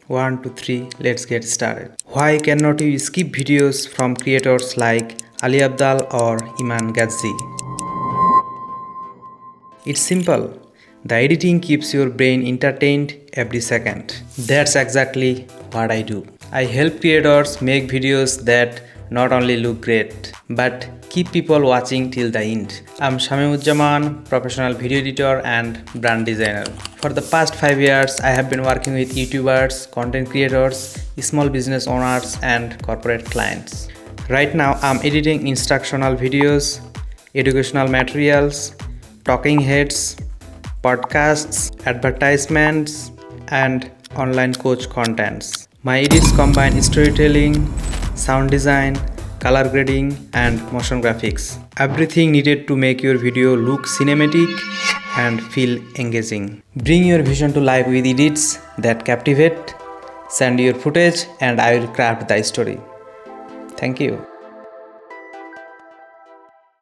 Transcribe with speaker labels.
Speaker 1: 1, 2, 3, let's get started. Why cannot you skip videos from creators like Ali Abdal or Iman Gazzi? It's simple. The editing keeps your brain entertained every second. That's exactly what I do. I help creators make videos that not only look great, but keep people watching till the end. I'm Shamimuzzaman, professional video editor and brand designer. For the past 5 years, I have been working with YouTubers, content creators, small business owners, and corporate clients. Right now, I'm editing instructional videos, educational materials, talking heads, podcasts, advertisements, and online coach contents. My edits combine storytelling, sound design, color grading, and motion graphics. Everything needed to make your video look cinematic and feel engaging. Bring your vision to life with edits that captivate. Send your footage and I will craft the story. Thank you.